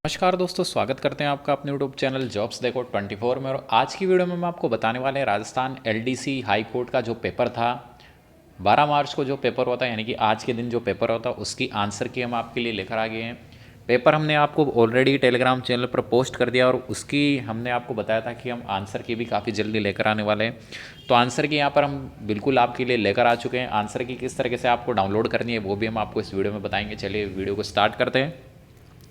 नमस्कार दोस्तों, स्वागत करते हैं आपका अपने यूट्यूब चैनल जॉब्स देखो 24 में। और आज की वीडियो में हम आपको बताने वाले हैं राजस्थान एलडीसी हाई कोर्ट का जो पेपर था 12 मार्च को जो पेपर होता है, यानी कि आज के दिन जो पेपर होता है उसकी आंसर की हम आपके लिए लेकर आ गए हैं। पेपर हमने आपको ऑलरेडी टेलीग्राम चैनल पर पोस्ट कर दिया और उसकी हमने आपको बताया था कि हम आंसर की भी काफ़ी जल्दी लेकर आने वाले हैं। तो आंसर की यहाँ पर हम बिल्कुल आपके लिए लेकर आ चुके हैं। आंसर की किस तरीके से आपको डाउनलोड करनी है वो भी हम आपको इस वीडियो में बताएंगे। चलिए वीडियो को स्टार्ट करते हैं।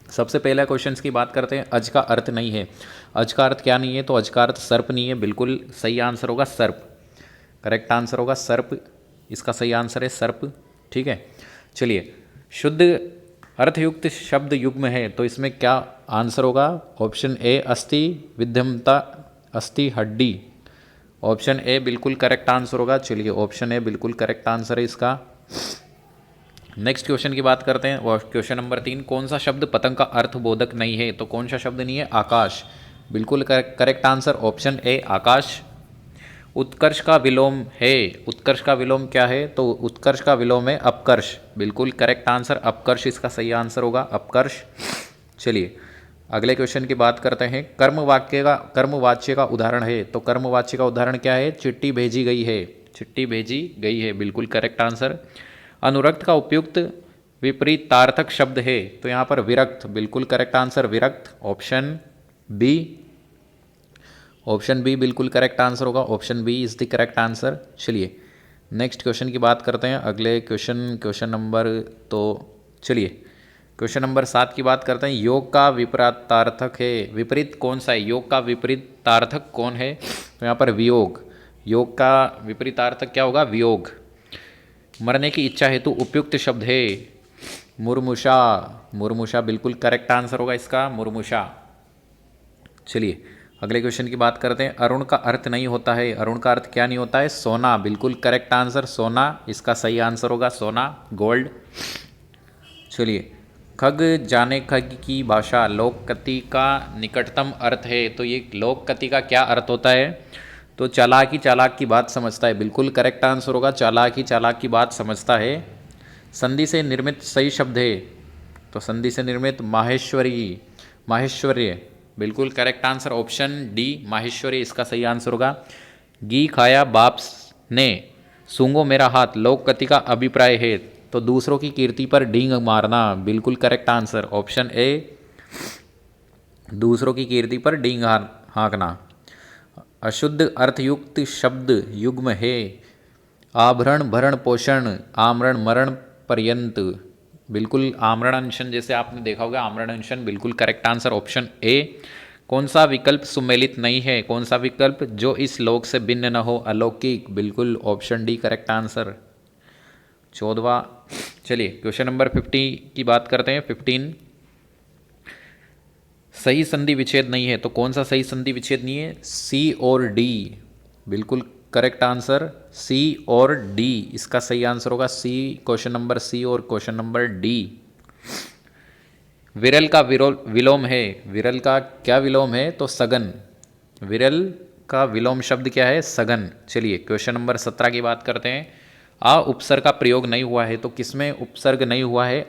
सबसे पहले क्वेश्चंस की बात करते हैं। अज का अर्थ नहीं है, अज का अर्थ क्या नहीं है? तो अज का अर्थ सर्प नहीं है। बिल्कुल सही आंसर होगा सर्प, करेक्ट आंसर होगा सर्प। इसका सही आंसर है सर्प। ठीक है, चलिए शुद्ध अर्थयुक्त शब्द युग्म है, तो इसमें क्या आंसर होगा? ऑप्शन ए अस्थि विद्यमता अस्थि हड्डी। ऑप्शन ए बिल्कुल करेक्ट आंसर होगा। चलिए ऑप्शन ए बिल्कुल करेक्ट आंसर है इसका। नेक्स्ट क्वेश्चन की बात करते हैं। वो क्वेश्चन नंबर 3, कौन सा शब्द पतंग का अर्थबोधक नहीं है? तो कौन सा शब्द नहीं है? आकाश। बिल्कुल करेक्ट आंसर ऑप्शन ए आकाश। उत्कर्ष का विलोम है, उत्कर्ष का विलोम क्या है? तो उत्कर्ष का विलोम है अपकर्ष। बिल्कुल करेक्ट आंसर अपकर्ष इसका सही आंसर होगा, अपकर्ष। चलिए अगले क्वेश्चन की बात करते हैं। कर्मवाच्य का उदाहरण है, तो कर्मवाच्य का उदाहरण क्या है? चिट्ठी भेजी गई है, चिट्ठी भेजी गई है। बिल्कुल करेक्ट आंसर। अनुरक्त का उपयुक्त विपरीतार्थक शब्द है, तो यहाँ पर विरक्त। बिल्कुल करेक्ट आंसर विरक्त, ऑप्शन बी। ऑप्शन बी बिल्कुल करेक्ट आंसर होगा, option B is the correct answer. चलिए नेक्स्ट क्वेश्चन की बात करते हैं। अगले क्वेश्चन नंबर, तो चलिए क्वेश्चन नंबर 7 की बात करते हैं। योग का विपरीतार्थक है, विपरीत कौन सा है? योग का विपरीतार्थक कौन है? तो यहाँ पर वियोग। योग का विपरीतार्थक क्या होगा? वियोग। मरने की इच्छा हेतु उपयुक्त शब्द है मुरमुषा, मुरमुषा बिल्कुल करेक्ट आंसर होगा इसका, मुरमुषा। चलिए अगले क्वेश्चन की बात करते हैं। अरुण का अर्थ नहीं होता है, अरुण का अर्थ क्या नहीं होता है? सोना। बिल्कुल करेक्ट आंसर सोना, इसका सही आंसर होगा सोना, गोल्ड। चलिए खग जाने खग की भाषा लोककति का निकटतम अर्थ है, तो ये लोककति का क्या अर्थ होता है? तो चालाकी चालाक की बात समझता है। बिल्कुल करेक्ट आंसर होगा चालाकी चालाक की बात समझता है। संधि से निर्मित सही शब्द है, तो संधि से निर्मित माहेश्वरी, माहेश्वर्य। बिल्कुल correct answer option D Maheshwari इसका सही आंसर होगा। घी खाया बाप ने सूंघो मेरा हाथ लोककति का अभिप्राय है, तो दूसरों की कीर्ति पर डींग मारना। बिल्कुल करेक्ट आंसर ऑप्शन ए, दूसरों की कीर्ति पर डींग हाँकना। अशुद्ध अर्थयुक्त शब्द युग्म है आभरण भरण पोषण आमरण मरण पर्यंत। बिल्कुल आमरण अनशन, जैसे आपने देखा होगा आमरण अनशन, बिल्कुल करेक्ट आंसर ऑप्शन ए। कौन सा विकल्प सुमेलित नहीं है? कौन सा विकल्प? जो इस लोक से भिन्न न हो, अलौकिक। बिल्कुल ऑप्शन डी करेक्ट आंसर, 14वां। चलिए क्वेश्चन नंबर 50 की बात करते हैं। 15, सही संधि विच्छेद नहीं है, तो कौन सा सही संधि विच्छेद नहीं है? सी और डी। बिल्कुल करेक्ट आंसर सी और डी इसका सही आंसर होगा, सी। क्वेश्चन नंबर सी और क्वेश्चन नंबर डी। विरल का विलोम है, विरल का क्या विलोम है? तो सघन। विरल का विलोम शब्द क्या है? सघन। चलिए क्वेश्चन नंबर 17 की बात करते हैं। आ उपसर्ग का प्रयोग नहीं हुआ है, तो किसमें उपसर्ग नहीं हुआ है?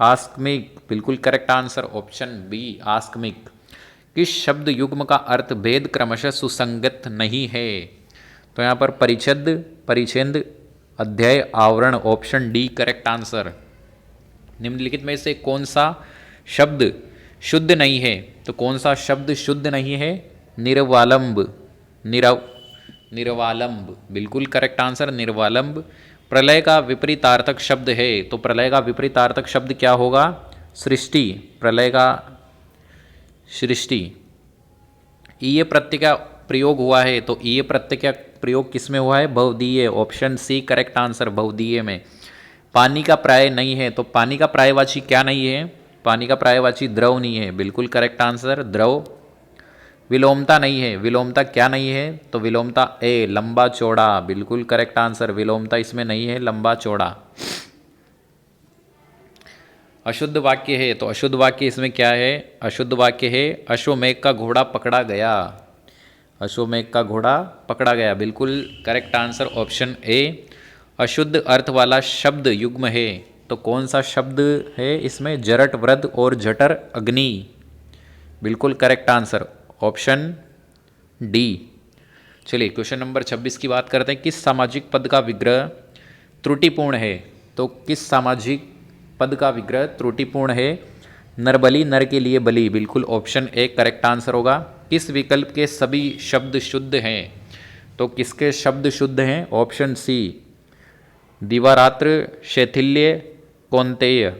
आस्कमिक। बिल्कुल करेक्ट आंसर ऑप्शन बी आस्कमिक। किस शब्द युग्म का अर्थ भेद क्रमशः सुसंगत नहीं है? तो यहाँ पर परिच्छेद, परिच्छेद, अध्याय, आवरण। Option D correct answer. निम्नलिखित में से कौन सा शब्द शुद्ध नहीं है? तो कौन सा शब्द शुद्ध नहीं है? निर्वालंब, निर्वालंब। बिल्कुल करेक्ट आंसर निर्वालंब। प्रलय का विपरीतार्थक शब्द है, तो प्रलय का विपरीतार्थक शब्द क्या होगा? सृष्टि। प्रलय का सृष्टि। ईय प्रत्यय का प्रयोग हुआ है, तो ईय प्रत्यय का प्रयोग किस में हुआ है? बहुदीय। ऑप्शन सी करेक्ट आंसर, बहुदीय में। पानी का प्राय नहीं है, तो पानी का प्रायवाची क्या नहीं है? पानी का प्रायवाची द्रव नहीं है। बिल्कुल करेक्ट आंसर द्रव। विलोमता नहीं है, विलोमता क्या नहीं है? तो विलोमता ए लंबा चौड़ा। बिल्कुल करेक्ट आंसर, विलोमता इसमें नहीं है, लंबा चौड़ा। अशुद्ध वाक्य है, तो अशुद्ध वाक्य इसमें क्या है? अशुद्ध वाक्य है अश्वमेघ का घोड़ा पकड़ा गया, अश्वमेघ का घोड़ा पकड़ा गया। बिल्कुल करेक्ट आंसर ऑप्शन ए। अशुद्ध अर्थ वाला शब्द युग्म है, तो कौन सा शब्द है इसमें? जरट वृद्ध और जठर अग्नि। बिल्कुल करेक्ट आंसर ऑप्शन डी। चलिए क्वेश्चन नंबर 26 की बात करते हैं। किस सामाजिक पद का विग्रह त्रुटिपूर्ण है? तो किस सामाजिक पद का विग्रह त्रुटिपूर्ण है? नरबली, नर के लिए बलि, बिल्कुल ऑप्शन ए करेक्ट आंसर होगा। किस विकल्प के सभी शब्द शुद्ध हैं? तो किसके शब्द शुद्ध हैं? ऑप्शन सी दिवारात्र, शैथिल्य, कौन्तेय।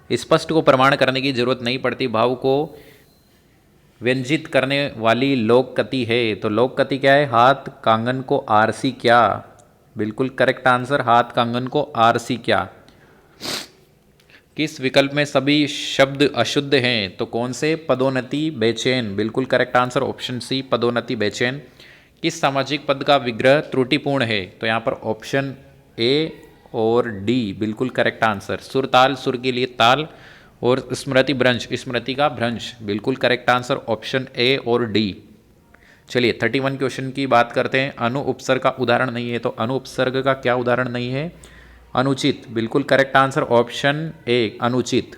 स्पष्ट को प्रमाण करने की जरूरत नहीं पड़ती, भाव को व्यंजित करने वाली लोककति है। तो लोककति क्या है? हाथ कांगन को आरसी क्या, बिल्कुल करेक्ट आंसर हाथ कांगन को आरसी क्या। किस विकल्प में सभी शब्द अशुद्ध हैं? तो कौन से? पदोन्नति, बेचैन, बिल्कुल करेक्ट आंसर ऑप्शन सी पदोन्नति, बेचैन। किस सामाजिक पद का विग्रह त्रुटिपूर्ण है? तो यहाँ पर ऑप्शन ए और डी बिल्कुल करेक्ट आंसर। सुर ताल, सुर के लिए ताल, और स्मृति भ्रंश, स्मृति का भ्रंश, बिल्कुल करेक्ट आंसर ऑप्शन ए और डी। चलिए 31 क्वेश्चन की बात करते हैं। अनु उपसर्ग का उदाहरण नहीं है, तो अनु उपसर्ग का क्या उदाहरण नहीं है? अनुचित, बिल्कुल करेक्ट आंसर ऑप्शन ए अनुचित,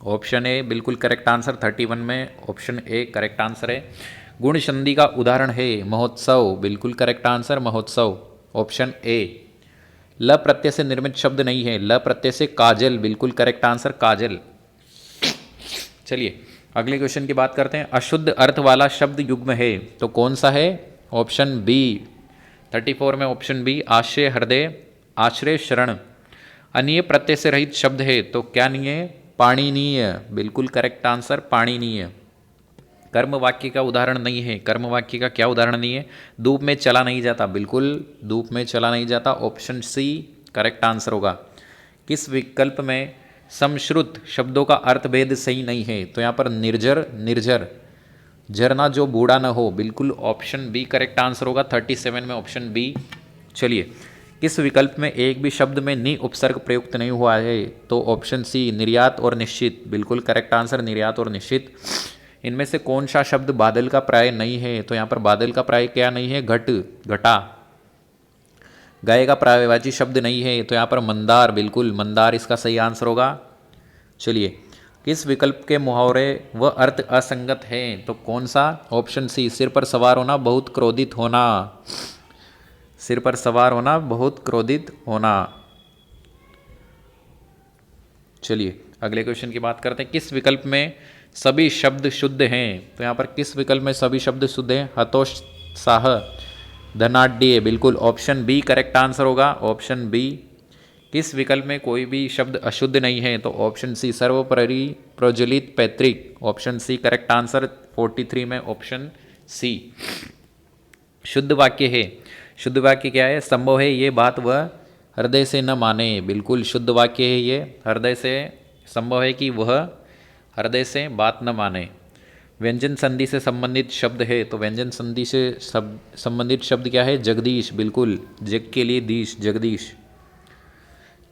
ऑप्शन ए बिल्कुल करेक्ट आंसर। 31 में ऑप्शन ए करेक्ट आंसर है। गुण संधि का उदाहरण है महोत्सव, बिल्कुल करेक्ट आंसर महोत्सव, ऑप्शन ए। ल प्रत्यय से निर्मित शब्द नहीं है, ल प्रत्यय से काजल, बिल्कुल करेक्ट आंसर काजल। चलिए अगले क्वेश्चन की बात करते हैं। अशुद्ध अर्थ वाला शब्द युग्म है, तो कौन सा है? ऑप्शन बी 34 में ऑप्शन बी आश्रय, हृदय, आश्रय, शरण। अनीय प्रत्यय से रहित शब्द है, तो क्या नहीं है? पाणिनीय, बिल्कुल करेक्ट आंसर पाणिनीय। कर्म वाक्य का उदाहरण नहीं है, कर्म वाक्य का क्या उदाहरण नहीं है? धूप में चला नहीं जाता, बिल्कुल धूप में चला नहीं जाता, ऑप्शन सी करेक्ट आंसर होगा। किस विकल्प में समश्रुत शब्दों का अर्थभेद सही नहीं है? तो यहाँ पर निर्जर, निर्जर, झरना जो बूढ़ा न हो, बिल्कुल ऑप्शन बी करेक्ट आंसर होगा। 37 में ऑप्शन बी। चलिए किस विकल्प में एक भी शब्द में नि उपसर्ग प्रयुक्त नहीं हुआ है? तो ऑप्शन सी निर्यात और निश्चित, बिल्कुल करेक्ट आंसर निर्यात और निश्चित। इनमें से कौन सा शब्द बादल का प्राय नहीं है? तो यहाँ पर बादल का प्राय क्या नहीं है? घट, घटा। गाय का पर्यायवाची शब्द नहीं है, तो यहाँ पर मंदार, बिल्कुल मंदार इसका सही आंसर होगा। चलिए किस विकल्प के मुहावरे व अर्थ असंगत हैं? तो कौन सा? ऑप्शन सी सिर पर सवार होना, बहुत क्रोधित होना, सिर पर सवार होना, बहुत क्रोधित होना। चलिए अगले क्वेश्चन की बात करते हैं। किस विकल्प में सभी शब्द शुद्ध हैं? तो यहाँ पर किस विकल्प में सभी शब्द शुद्ध हैं? हतोत्साह, धनाढ्य, बिल्कुल ऑप्शन बी करेक्ट आंसर होगा, ऑप्शन बी। किस विकल्प में कोई भी शब्द अशुद्ध नहीं है? तो ऑप्शन सी सर्वोपरि, प्रज्वलित, पैतृक, ऑप्शन सी करेक्ट आंसर। 43 में ऑप्शन सी। शुद्ध वाक्य है, शुद्ध वाक्य क्या है? संभव है ये बात वह हृदय से न माने, बिल्कुल शुद्ध वाक्य है ये, हृदय से संभव है कि वह हृदय से बात न माने। व्यंजन संधि से संबंधित शब्द है, तो व्यंजन संधि से संबंधित शब्द क्या है? जगदीश, बिल्कुल जग के लिए दीश, जगदीश।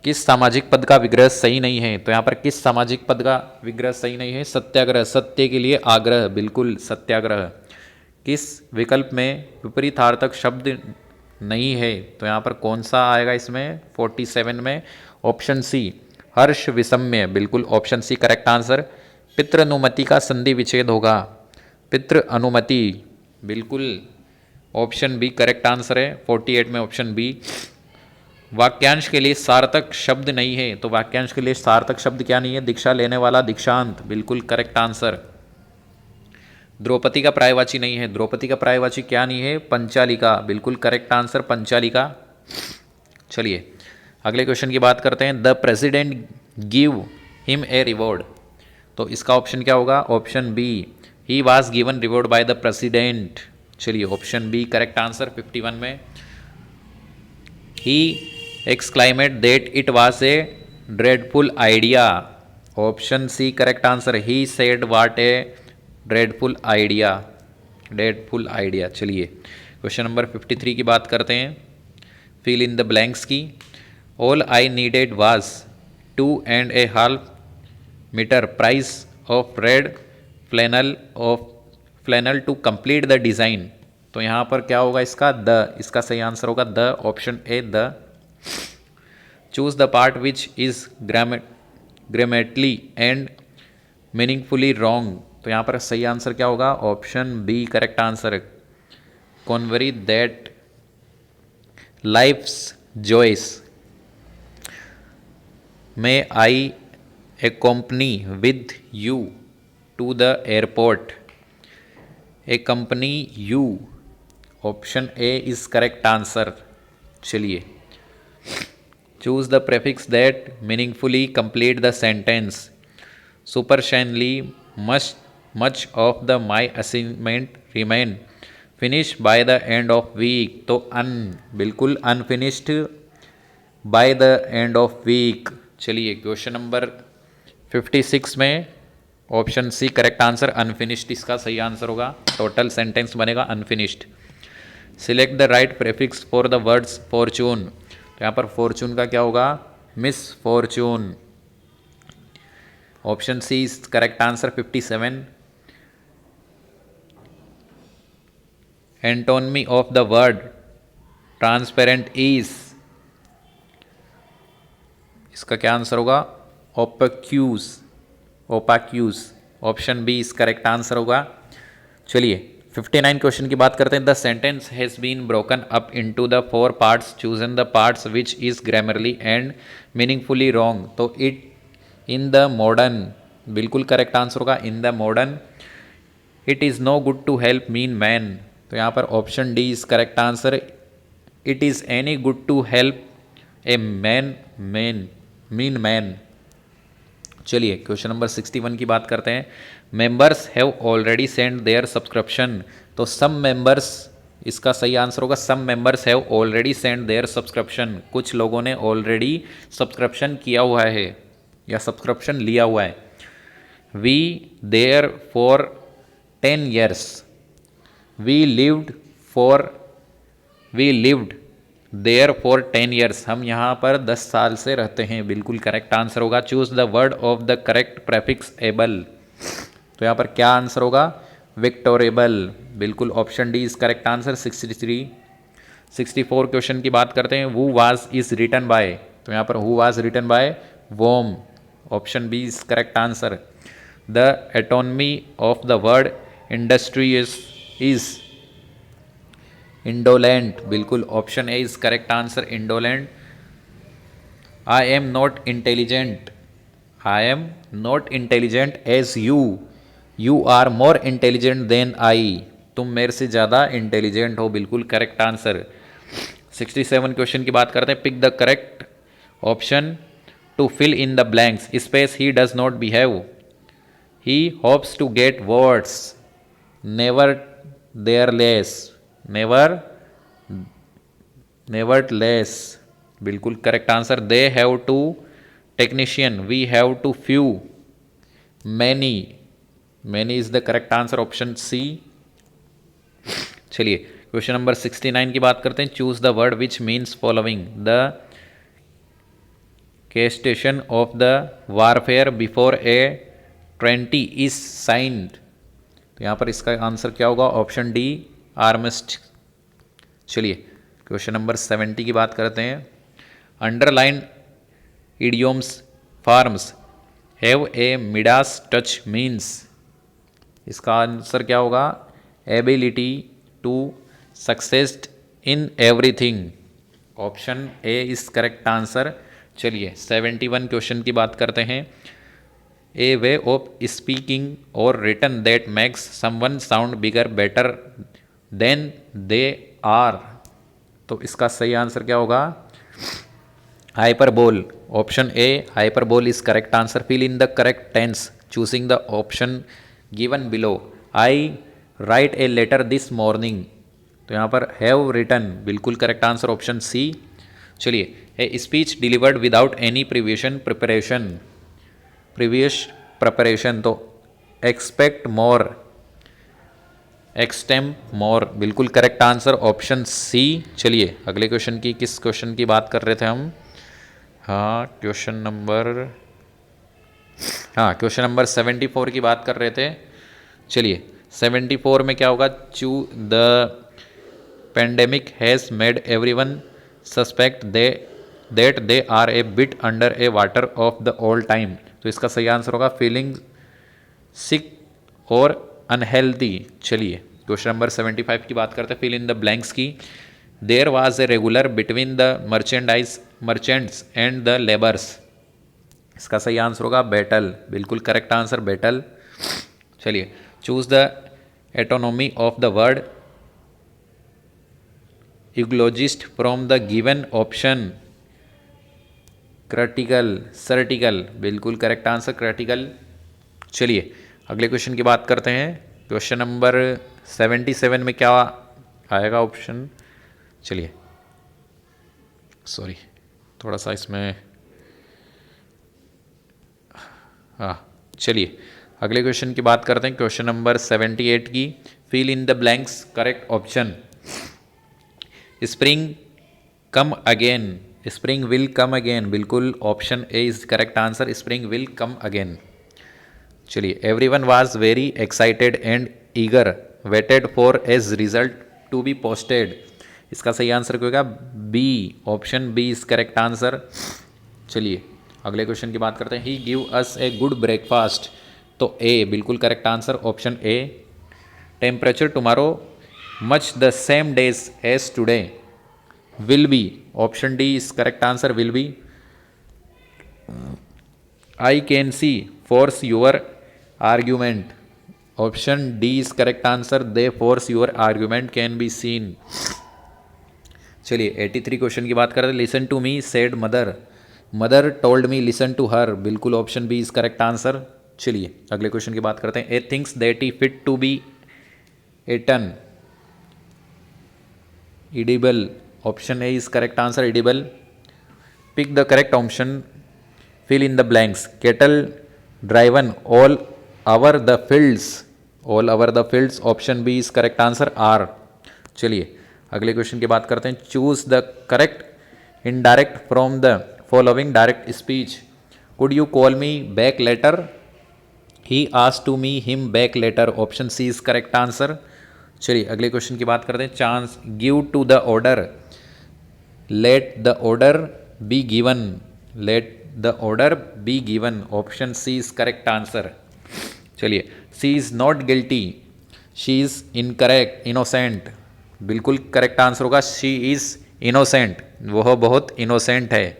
किस सामाजिक पद का विग्रह सही नहीं है? तो यहाँ पर किस सामाजिक पद का विग्रह सही नहीं है? सत्याग्रह, सत्य के लिए आग्रह, बिल्कुल सत्याग्रह। किस विकल्प में विपरीतार्थक शब्द नहीं है? तो यहाँ पर कौन सा आएगा इसमें? 47 में ऑप्शन सी हर्ष, विषम्य, बिल्कुल ऑप्शन सी करेक्ट आंसर। पितृ अनुमति का संधि विच्छेद होगा, पितृ अनुमति, बिल्कुल ऑप्शन बी करेक्ट आंसर है। 48 में ऑप्शन बी। वाक्यांश के लिए सार्थक शब्द नहीं है, तो वाक्यांश के लिए सार्थक शब्द क्या नहीं है? दीक्षा लेने वाला, दीक्षांत, बिल्कुल करेक्ट आंसर। द्रौपदी का पर्यायवाची नहीं है, द्रौपदी का पर्यायवाची क्या नहीं है? पंचालिका, बिल्कुल करेक्ट आंसर पंचालिका। चलिए अगले क्वेश्चन की बात करते हैं। The president give him a reward, तो इसका ऑप्शन क्या होगा? Option B he was given reward by the president. चलिए ऑप्शन बी करेक्ट आंसर। 51 में he exclaimed that it was a dreadful idea, option C correct answer. He said what a dreadful idea, dreadful idea. चलिए question number 53 की बात करते हैं। Fill in the blanks की। All I needed was 2.5 metre price of red flannel to complete the design, तो यहाँ पर क्या होगा इसका? द, इसका सही आंसर होगा the, option A the. Choose the part which is grammatically and meaningfully wrong, तो यहाँ पर सही आंसर क्या होगा? ऑप्शन बी करेक्ट आंसर है। Convey that life's joys may I accompany with you to the airport, accompany you, option A is correct answer. चलिए, choose the prefix that meaningfully complete the sentence. सुपरशैनली much of the my assignment remain finish by the end of week, तो बिल्कुल unfinished by the end of week. चलिए, question number 56 में option C correct answer, unfinished इसका सही answer होगा। Total sentence बनेगा unfinished. Select the right prefix for the words fortune, तो यहाँ पर फॉर्चून का क्या होगा? Misfortune. Option C is correct answer 57। Antonym of the word transparent is, इसका क्या आंसर होगा? Opaques, opaques. Option B is correct answer होगा। चलिए, 59 क्वेश्चन की बात करते हैं। The sentence has been broken up into the 4 parts, chosen the parts which is grammarly and meaningfully wrong, तो इट इन द मॉडर्न, बिल्कुल correct answer होगा in the modern. It is no good to help mean man, तो यहाँ पर option D is correct answer. It is any good to help a mean man. चलिए, question number 61 की बात करते हैं। Members have already send their subscription, तो some members इसका सही आंसर होगा। Some members have already send their subscription, कुछ लोगों ने ऑलरेडी सब्सक्रिप्शन किया हुआ है या सब्सक्रिप्शन लिया हुआ है। We there for 10 years, we lived there for 10 years, हम यहाँ पर 10 साल से रहते हैं, बिल्कुल करेक्ट आंसर होगा। Choose the word of the correct prefix able, तो यहाँ पर क्या आंसर होगा? विक्टोरेबल, बिल्कुल option D is correct answer. 64 question की बात करते हैं। Who was is written by, तो यहाँ पर who was written by whom, option B is correct answer. The antonym of the word industry is indolent, बिल्कुल option A is correct answer, indolent. I am not intelligent, I am not intelligent as you are more intelligent than I, तुम मेरे से ज़्यादा intelligent हो, बिल्कुल correct answer. 67 question की बात करते हैं। Pick the correct option to fill in the blanks. Space he does not behave, he hopes to get words, nevertheless, never less, बिल्कुल correct answer. They have to technician, we have to few, many is the correct answer, option C. चलिए, question number 69 की बात करते हैं। Choose the word which means following. The केस्टेशन of the warfare before a treaty is signed, तो यहाँ पर इसका आंसर क्या होगा? Option D armistice. चलिए, क्वेश्चन नंबर 70 की बात करते हैं। Underline idioms forms have a Midas touch means, इसका आंसर क्या होगा? Ability to success in everything, option A is correct answer. चलिए, 71 क्वेश्चन की बात करते हैं। A way of speaking or written that makes someone sound bigger better than they are, तो इसका सही आंसर क्या होगा? Hyperbole, option A hyperbole is correct answer. Fill in the correct tense choosing the option given below. I write a letter this morning, तो यहाँ पर have written, बिल्कुल correct answer, option C. चलिए, a speech delivered without any previous preparation, तो expect more, extempore, बिल्कुल correct answer, option C. चलिए, अगले question की, किस क्वेश्चन की बात कर रहे थे हम? क्वेश्चन नंबर 74 की बात कर रहे थे। चलिए, 74 में क्या होगा? The pandemic has made everyone suspect that they are a bit under a water of the all time, तो इसका सही आंसर होगा सिक और अनहेल्दी। चलिए क्वेश्चन नंबर 75 की बात करते हैं, फिल इन द ब्लैंक्स की। There was a regular between the merchants and the labours. इसका सही आंसर होगा बैटल, बिल्कुल करेक्ट आंसर बैटल। चलिए choose the antonym of the word eulogist from the given option. Critical, satirical, बिल्कुल correct answer critical. चलिए अगले question की बात करते हैं। क्वेश्चन नंबर 77 में क्या आएगा ऑप्शन? चलिए सॉरी, थोड़ा सा इसमें, हाँ चलिए अगले क्वेश्चन की बात करते हैं। क्वेश्चन नंबर 78 की, fill in the blanks correct option. Spring come again, spring will come again, बिल्कुल option A is correct answer, spring will come again. चलिए everyone was very excited and eager waited for as result to be posted. इसका सही answer क्या होगा? B, option B is correct answer. चलिए अगले question की बात करते हैं। He give us a good breakfast, तो ए बिल्कुल correct answer, option A. Temperature tomorrow much the same days as today, will be, option D is correct answer, will be. I can see force your argument, option D is correct answer, they force your argument can be seen. चलिए 83 question की बात करें। Listen to me said mother, mother told me listen to her, बिल्कुल option B is correct answer. चलिए अगले question की बात करते हैं। A things that he fit to be eaten, edible, option A is correct answer, edible. Pick the correct option, fill in the blanks. Cattle driven all over the fields, all over the fields, option B is correct answer, R। चलिए अगले question की बात करते हैं। Choose the correct indirect from the following direct speech. Could you call me back later, he asked to me him back later, option C is correct answer. चलिए अगले question की बात करते हैं। Chance give to the order, let the order be given, let the order be given, option C is correct answer. चलिए she is not guilty, she is incorrect, innocent, बिल्कुल correct answer होगा she is innocent, वह बहुत innocent है।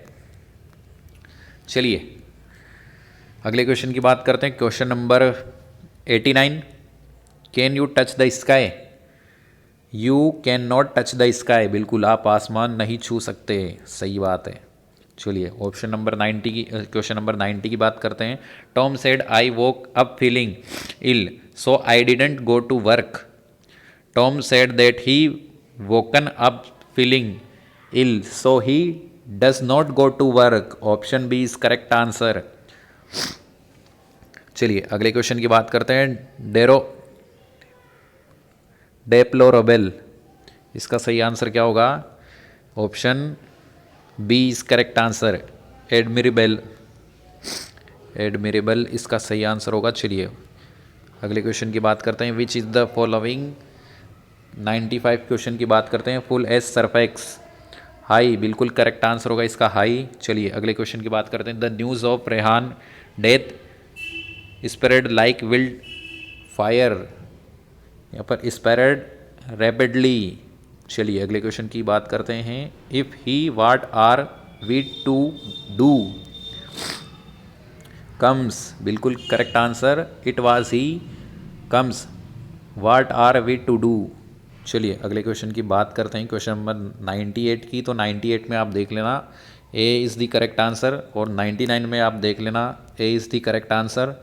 चलिए अगले question की बात करते हैं। Question number 89, can you touch the sky, you can not touch the sky, बिल्कुल आप आसमान नहीं छू सकते, सही बात है। चलिए ऑप्शन नंबर 90 की, क्वेश्चन नंबर 90 की बात करते हैं। Tom said I woke up feeling ill so I didn't go to work, Tom said that he woken up feeling ill so he does not go to work, option B is correct answer. चलिए अगले question की बात करते हैं। Deplorable, इसका सही answer क्या होगा? Option B is correct answer, admirable, admirable इसका सही आंसर होगा। चलिए अगले क्वेश्चन की बात करते हैं। Which is the following, 95 question की बात करते हैं। फुल एस सरफेक्स, हाई, बिल्कुल करेक्ट आंसर होगा इसका हाई। चलिए अगले क्वेश्चन की बात करते हैं। The news of Rehan death spread like wildfire, यहाँ पर स्प्रेड रैपिडली। चलिए अगले क्वेश्चन की बात करते हैं। If he what are we to do comes, बिल्कुल correct answer, it was he comes, what are we to do. चलिए अगले क्वेश्चन की बात करते हैं। क्वेश्चन नंबर 98 की, तो 98 में आप देख लेना A is the correct answer, और 99 में आप देख लेना A is the correct answer,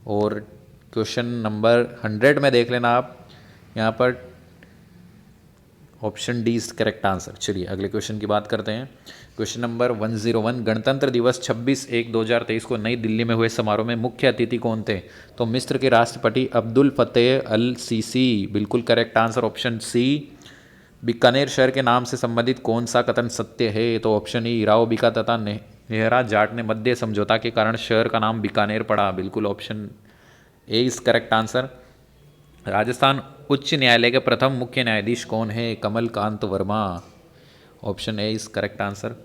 और क्वेश्चन नंबर 100 में देख लेना आप यहाँ पर option D is correct answer. चलिए अगले क्वेश्चन की बात करते हैं। क्वेश्चन नंबर 101, गणतंत्र दिवस 26/1/2023 को नई दिल्ली में हुए समारोह में मुख्य अतिथि कौन थे? तो मिस्र के राष्ट्रपति अब्दुल फतेह अल सीसी, बिल्कुल correct answer, option C. Bikaner शहर के नाम से संबंधित कौन सा कथन सत्य है? तो ऑप्शन ई, राव बीका तथा नेहरा जाट ने मध्य समझौता के कारण शहर का नाम बीकानेर पड़ा, बिल्कुल option A is correct answer. Rajasthan उच्च न्यायालय के प्रथम मुख्य न्यायाधीश कौन है? Kamal Kant Verma, option A is correct answer.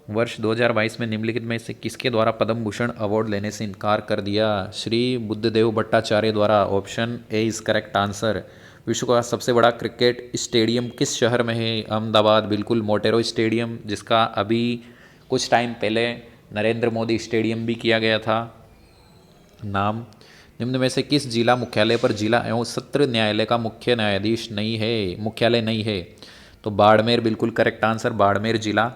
वर्ष 2022 में निम्नलिखित में से किसके द्वारा पद्म भूषण अवार्ड लेने से इनकार कर दिया? श्री बुद्धदेव भट्टाचार्य द्वारा। Option A is correct answer. विश्व का सबसे बड़ा क्रिकेट स्टेडियम किस शहर में है? अहमदाबाद। बिल्कुल मोटेरो स्टेडियम, जिसका अभी कुछ टाइम पहले नरेंद्र मोदी स्टेडियम भी किया गया था नाम। निम्न में से किस जिला मुख्यालय पर जिला एवं सत्र न्यायालय का मुख्यालय नहीं है? तो बाड़मेर। बिल्कुल करेक्ट आंसर, बाड़मेर जिला।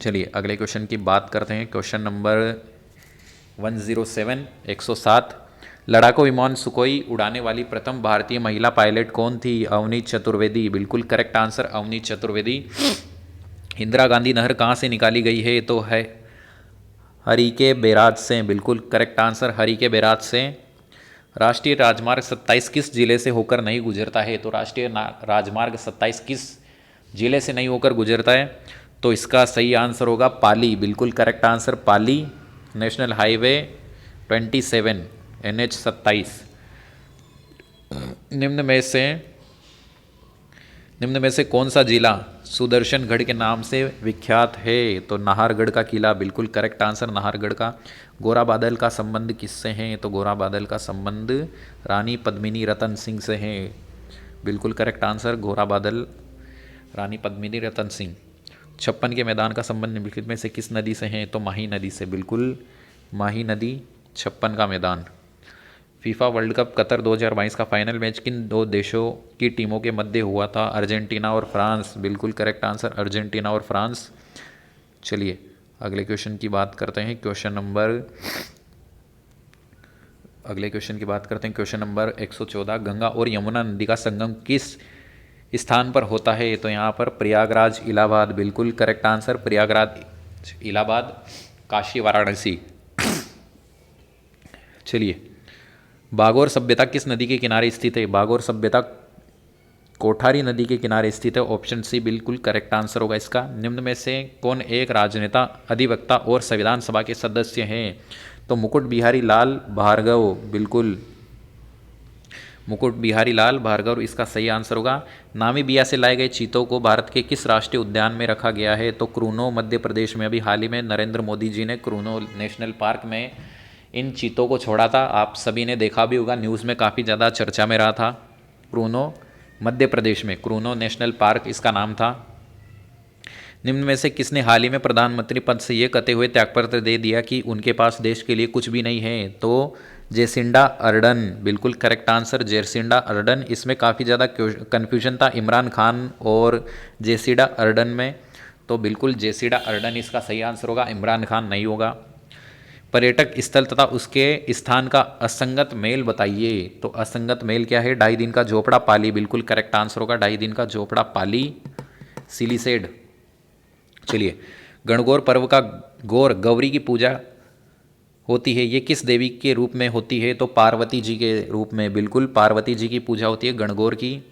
चलिए अगले क्वेश्चन की बात करते हैं। Question number 107, 107। लड़ाकू विमान सुकोई उड़ाने वाली प्रथम भारतीय महिला पायलट कौन थी? अवनी चतुर्वेदी। बिल्कुल करेक्ट आंसर, अवनी चतुर्वेदी। इंदिरा गांधी नहर कहाँ से निकाली गई है? तो है हरीके बैराज से। बिल्कुल करेक्ट आंसर, हरीके बैराज से। राष्ट्रीय राजमार्ग 27 किस जिले से होकर नहीं गुजरता है? तो राष्ट्रीय राजमार्ग 27 किस जिले से नहीं होकर गुजरता है? तो इसका सही आंसर होगा पाली। बिल्कुल correct answer, Pali. National highway 27, NH 27। निम्न में से कौन सा जिला सुदर्शनगढ़ के नाम से विख्यात है? तो नाहरगढ़ का किला। बिल्कुल करेक्ट आंसर, नाहरगढ़ का। गोरा बादल का संबंध किससे है? तो गोरा बादल का संबंध रानी पद्मिनी रतन सिंह से है। बिल्कुल करेक्ट आंसर, गोरा बादल रानी पद्मिनी रतन सिंह। 56 के मैदान का संबंध निम्नलिखित में से किस नदी से है? तो माही नदी से। बिल्कुल माही नदी, 56 का मैदान। फीफा वर्ल्ड कप कतर 2022 का फाइनल मैच किन दो देशों की टीमों के मध्य हुआ था? अर्जेंटीना और फ्रांस। बिल्कुल करेक्ट आंसर, अर्जेंटीना और फ्रांस। चलिए अगले क्वेश्चन की बात करते हैं। Question number 114। गंगा और यमुना नदी का संगम किस स्थान पर होता है? तो यहाँ पर प्रयागराज, इलाहाबाद। बिल्कुल करेक्ट आंसर, प्रयागराज, इलाहाबाद, काशी, वाराणसी। चलिए बागोर सभ्यता किस नदी के किनारे स्थित है? बागोर सभ्यता कोठारी नदी के किनारे स्थित है। ऑप्शन सी बिल्कुल करेक्ट आंसर होगा इसका। निम्न में से कौन एक राजनेता, अधिवक्ता और संविधान सभा के सदस्य हैं? तो मुकुट बिहारी लाल भार्गव। बिल्कुल मुकुट बिहारी लाल भार्गव इसका सही आंसर होगा। नामीबिया से लाए गए चीतों को भारत के किस राष्ट्रीय उद्यान में रखा गया है? तो क्रूनो, मध्य प्रदेश में। अभी हाल ही में नरेंद्र मोदी जी ने क्रूनो नेशनल पार्क में इन चीतों को छोड़ा था। आप सभी ने देखा भी होगा, न्यूज़ में काफ़ी ज़्यादा चर्चा में रहा था। क्रूनो, मध्य प्रदेश में क्रूनो नेशनल पार्क इसका नाम था। निम्न में से किसने हाल ही में प्रधानमंत्री पद से ये कहते हुए त्यागपत्र दे दिया कि उनके पास देश के लिए कुछ भी नहीं है? तो जेसिंडा अर्डन। बिल्कुल करेक्ट आंसर, जेसिंडा अर्डन। इसमें काफ़ी ज़्यादा कन्फ्यूजन था इमरान खान और जेसिंडा अर्डन में, तो बिल्कुल जेसिंडा अर्डन इसका सही आंसर होगा, इमरान खान नहीं होगा। पर्यटक स्थल तथा उसके स्थान का असंगत मेल बताइए। तो असंगत मेल क्या है? 2.5 दिन का झोपड़ा पाली। बिल्कुल करेक्ट आंसर होगा, 2.5 दिन का झोपड़ा पाली, सिलीसेड। चलिए गणगौर पर्व का गौर गौरी की पूजा होती है, ये किस देवी के रूप में होती है? तो पार्वती जी के रूप में। बिल्कुल पार्वती जी की पूजा होती है गणगौर की।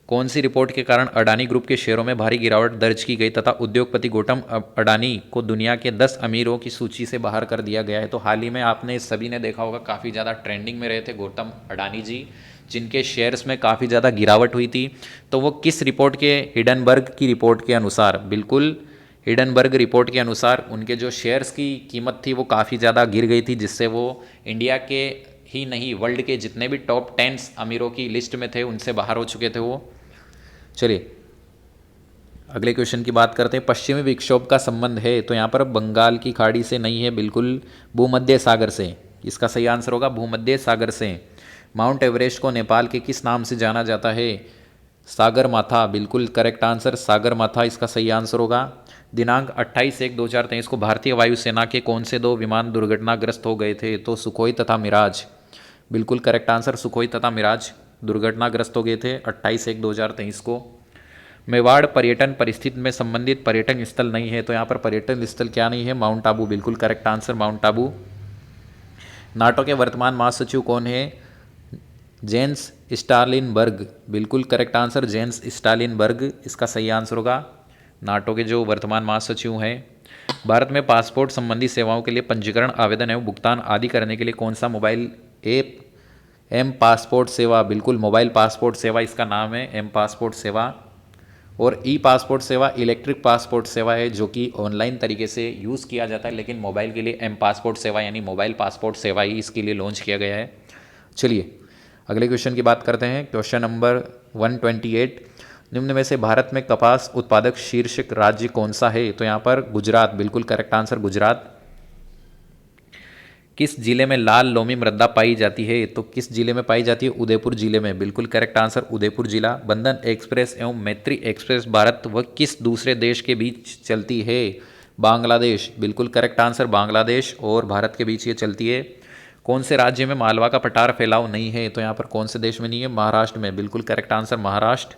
कौन सी रिपोर्ट के कारण अडानी ग्रुप के शेयरों में भारी गिरावट दर्ज की गई तथा उद्योगपति गौतम अडानी को दुनिया के 10 अमीरों की सूची से बाहर कर दिया गया है? तो हाल ही में आपने सभी ने देखा होगा, काफ़ी ज़्यादा ट्रेंडिंग में रहे थे गौतम अडानी जी, जिनके शेयर्स में काफ़ी ज़्यादा गिरावट हुई थी। तो वो किस रिपोर्ट के, हिडनबर्ग की रिपोर्ट के अनुसार, बिल्कुल हिडनबर्ग रिपोर्ट के अनुसार उनके जो शेयर्स की कीमत थी वो काफ़ी ज़्यादा गिर गई थी, जिससे वो इंडिया के ही नहीं वर्ल्ड के जितने भी टॉप 10 अमीरों की लिस्ट में थे उनसे बाहर हो चुके थे वो। चलिए अगले क्वेश्चन की बात करते हैं। पश्चिमी विक्षोभ का संबंध है, तो यहाँ पर बंगाल की खाड़ी से नहीं है, बिल्कुल भूमध्य सागर से। इसका सही आंसर होगा भूमध्य सागर से। माउंट एवरेस्ट को नेपाल के किस नाम से जाना जाता है? सागर माथा। बिल्कुल करेक्ट आंसर, सागर माथा इसका सही आंसर होगा। दिनांक 28/1/2023 को भारतीय वायुसेना के कौन से 2 विमान दुर्घटनाग्रस्त हो गए थे? तो सुखोई तथा मिराज। बिल्कुल करेक्ट आंसर, सुखोई तथा मिराज दुर्घटनाग्रस्त हो गए थे 28/1/2023 को। मेवाड़ पर्यटन परिस्थिति में संबंधित पर्यटन स्थल नहीं है, तो यहाँ पर पर्यटन स्थल क्या नहीं है? माउंट आबू। बिल्कुल correct answer, mount Abu. NATO के वर्तमान महासचिव कौन है? जेन्स स्टालिनबर्ग। बिल्कुल करेक्ट आंसर, जेन्स स्टालिनबर्ग इसका सही आंसर होगा, नाटो के जो वर्तमान महासचिव हैं। भारत में पासपोर्ट संबंधी सेवाओं के लिए पंजीकरण, आवेदन एवं भुगतान आदि करने के लिए कौन सा मोबाइल ऐप? एम पासपोर्ट सेवा। बिल्कुल मोबाइल पासपोर्ट सेवा इसका नाम है, एम पासपोर्ट सेवा। और ई पासपोर्ट सेवा इलेक्ट्रिक पासपोर्ट सेवा है जो कि ऑनलाइन तरीके से यूज़ किया जाता है, लेकिन मोबाइल के लिए एम पासपोर्ट सेवा यानी मोबाइल पासपोर्ट सेवा ही इसके लिए लॉन्च किया गया है। चलिए अगले क्वेश्चन की बात करते हैं। क्वेश्चन नंबर 128, निम्न में से भारत में कपास उत्पादक शीर्ष राज्य कौन सा है? तो यहाँ पर गुजरात, बिल्कुल करेक्ट आंसर गुजरात। किस जिले में लाल लोमी मृदा पाई जाती है? तो किस जिले में पाई जाती है? उदयपुर जिले में, बिल्कुल करेक्ट आंसर उदयपुर जिला। बंधन एक्सप्रेस एवं मैत्री एक्सप्रेस भारत व किस दूसरे देश के बीच चलती है? बांग्लादेश, बिल्कुल करेक्ट आंसर बांग्लादेश और भारत के बीच ये चलती है। कौन से राज्य में मालवा का पठार फैलाव नहीं है? तो यहाँ पर कौन से देश में नहीं है? महाराष्ट्र में, बिल्कुल करेक्ट आंसर महाराष्ट्र।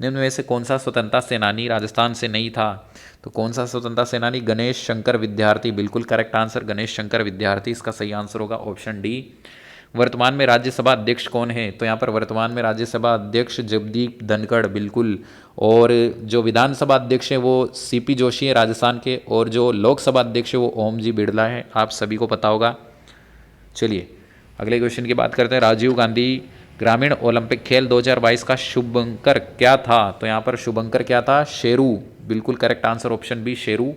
निम्न में से कौन सा स्वतंत्रता सेनानी राजस्थान से नहीं था? तो कौन सा स्वतंत्रता सेनानी? गणेश शंकर विद्यार्थी, बिल्कुल करेक्ट आंसर गणेश शंकर विद्यार्थी, इसका सही आंसर होगा ऑप्शन डी। वर्तमान में राज्यसभा अध्यक्ष कौन है? तो यहाँ पर वर्तमान में राज्यसभा अध्यक्ष जगदीप धनखड़, बिल्कुल। और जो विधानसभा अध्यक्ष है वो सीपी जोशी है राजस्थान के, और जो लोकसभा अध्यक्ष है वो ओम जी बिरला है, आप सभी को पता होगा। चलिए अगले क्वेश्चन की बात करते हैं। राजीव गांधी ग्रामीण ओलंपिक खेल 2022 का शुभंकर क्या था? तो यहाँ पर शुभंकर क्या था? शेरू, बिल्कुल correct answer option B Sheru.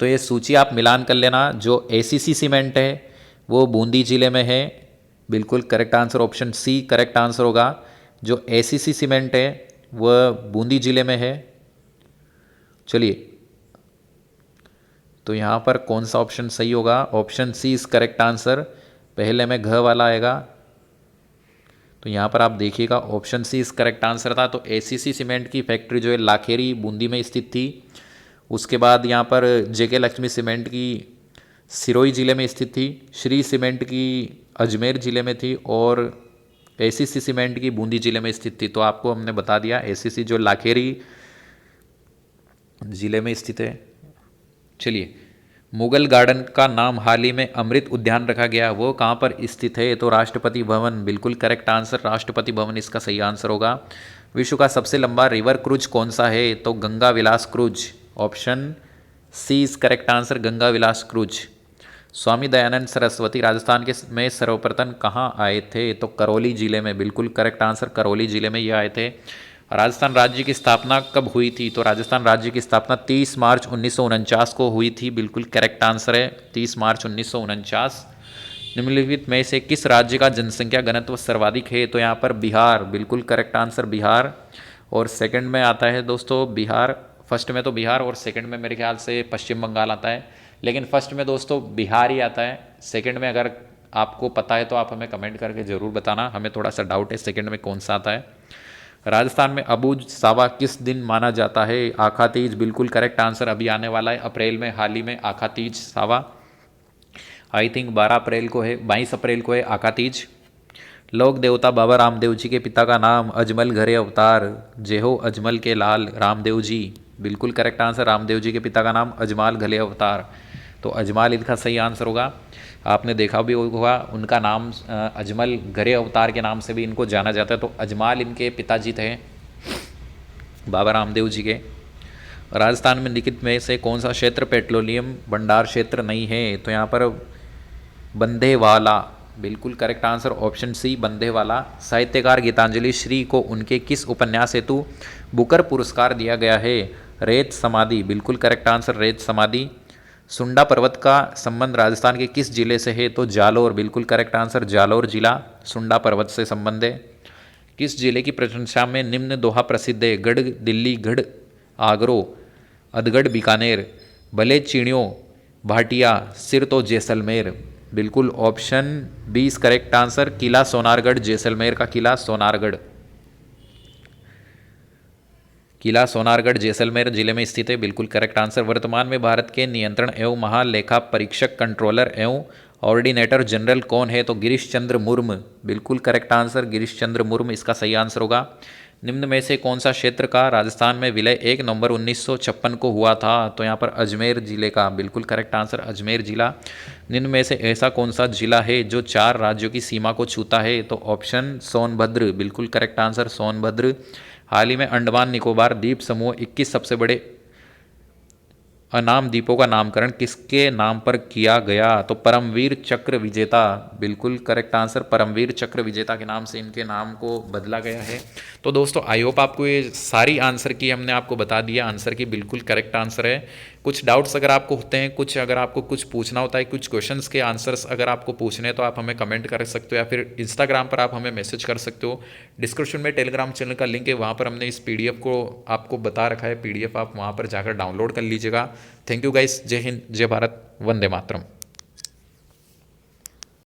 तो ये सूची आप मिलान कर लेना। जो एसीसी सीमेंट है वो बूंदी जिले में है, बिल्कुल correct answer option C correct answer होगा। जो एसीसी सीमेंट है वह बूंदी जिले में है। चलिए तो यहाँ पर कौन सा ऑप्शन सही होगा? Option C is correct answer. पहले में घ वाला आएगा, तो यहाँ पर आप देखिएगा ऑप्शन सी इस करेक्ट आंसर था। तो एसीसी सीमेंट की फैक्ट्री जो है लाखेरी बूंदी में स्थित थी। उसके बाद यहाँ पर जेके लक्ष्मी सीमेंट की सिरोही ज़िले में स्थित थी, श्री सीमेंट की अजमेर ज़िले में थी, और एसीसी सीमेंट की बूंदी ज़िले में स्थित थी। तो आपको हमने बता दिया एसीसी जो लाखेरी ज़िले में स्थित है। चलिए मुगल गार्डन का नाम हाल ही में अमृत उद्यान रखा गया, वो कहाँ पर स्थित है? तो राष्ट्रपति भवन, बिल्कुल करेक्ट आंसर राष्ट्रपति भवन इसका सही आंसर होगा। विश्व का सबसे लंबा रिवर क्रूज कौन सा है? तो Ganga Vilas cruise, option C is correct answer Ganga Vilas cruise. Swami Dayanand Saraswati Rajasthan के में सर्वप्रथम कहाँ आए थे? तो करौली जिले में, बिल्कुल करेक्ट आंसर करौली जिले में ये आए थे। राजस्थान राज्य की स्थापना कब हुई थी? तो राजस्थान राज्य की स्थापना 30 मार्च 1949 को हुई थी, बिल्कुल करेक्ट आंसर है 30 मार्च 1949। निम्नलिखित में से किस राज्य का जनसंख्या घनत्व सर्वाधिक है? तो यहाँ पर बिहार, बिल्कुल करेक्ट आंसर बिहार। और सेकंड में आता है दोस्तों बिहार, फर्स्ट में तो बिहार और सेकंड में मेरे ख्याल से पश्चिम बंगाल आता है, लेकिन फर्स्ट में दोस्तों बिहार ही आता है। सेकंड में अगर आपको पता है तो आप हमें कमेंट करके ज़रूर बताना, हमें थोड़ा सा डाउट है सेकंड में कौन सा आता है। राजस्थान में अबूझ सावा किस दिन माना जाता है? आखा तीज, बिल्कुल करेक्ट आंसर अभी आने वाला है अप्रैल में, हाल ही में आखा तीज सावा, आई थिंक 12 अप्रैल को है, 22 अप्रैल को है आखा तीज। लोक देवता बाबा रामदेव जी के पिता का नाम? अजमल घरे अवतार, जेहो अजमल के लाल रामदेव जी, बिल्कुल करेक्ट आंसर रामदेव जी के पिता का नाम अजमाल घरे अवतार। तो अजमाल इनका सही आंसर होगा। आपने देखा भी होगा उनका नाम अजमल घरे अवतार के नाम से भी इनको जाना जाता है। तो अजमाल इनके पिताजी थे बाबा रामदेव जी के। राजस्थान में निम्नलिखित में से कौन सा क्षेत्र पेट्रोलियम भंडार क्षेत्र नहीं है? तो यहाँ पर बंदेवाला, बिल्कुल करेक्ट आंसर ऑप्शन सी बंदेवाला। साहित्यकार गीतांजलि श्री को उनके किस उपन्यास हेतु बुकर पुरस्कार दिया गया है? रेत समाधि, बिल्कुल करेक्ट आंसर रेत समाधि। सुंडा पर्वत का संबंध राजस्थान के किस जिले से है? तो जालोर, बिल्कुल करेक्ट आंसर जालोर जिला सुंडा पर्वत से संबंध है। किस जिले की प्रशंसा में निम्न दोहा प्रसिद्ध है? गढ़ दिल्ली, गढ़ आगरो, अधगढ़ बीकानेर, भले चिड़ियों भाटिया, सिर तो जैसलमेर, बिल्कुल ऑप्शन 20 करेक्ट आंसर किला सोनारगढ़, जैसलमेर का किला सोनारगढ़, किला सोनारगढ़ जैसलमेर जिले में स्थित है, बिल्कुल करेक्ट आंसर। वर्तमान में भारत के नियंत्रण एवं महालेखा परीक्षक कंट्रोलर एवं ऑर्डिनेटर जनरल कौन है? तो गिरीश चंद्र मुर्मू, बिल्कुल करेक्ट आंसर गिरीश चंद्र मुर्मू इसका सही आंसर होगा। निम्न में से कौन सा क्षेत्र का राजस्थान में विलय 1 नवंबर 1956 को हुआ था? तो यहाँ पर अजमेर जिले का, बिल्कुल करेक्ट आंसर अजमेर जिला। निम्न में से ऐसा कौन सा जिला है जो 4 राज्यों की सीमा को छूता है? तो ऑप्शन सोनभद्र, बिल्कुल करेक्ट आंसर सोनभद्र। हाल ही में अंडमान निकोबार द्वीप समूह 21 सबसे बड़े अनाम द्वीपों का नामकरण किसके नाम पर किया गया? तो परमवीर चक्र विजेता, बिल्कुल करेक्ट आंसर, परमवीर चक्र विजेता के नाम से इनके नाम को बदला गया है। तो दोस्तों आई होप आपको ये सारी आंसर की हमने आपको बता दिया, आंसर की बिल्कुल करेक्ट आंसर है। कुछ डाउट्स अगर आपको होते हैं, कुछ अगर आपको कुछ पूछना होता है, कुछ क्वेश्चंस के आंसर्स अगर आपको पूछने हैं तो आप हमें कमेंट कर सकते हो या फिर इंस्टाग्राम पर आप हमें मैसेज कर सकते हो। डिस्क्रिप्शन में टेलीग्राम चैनल का लिंक है, वहाँ पर हमने इस पीडीएफ को आपको बता रखा है, पीडीएफ आप वहाँ पर जाकर डाउनलोड कर लीजिएगा। थैंक यू गाइस, जय हिंद, जय भारत, वंदे मातरम।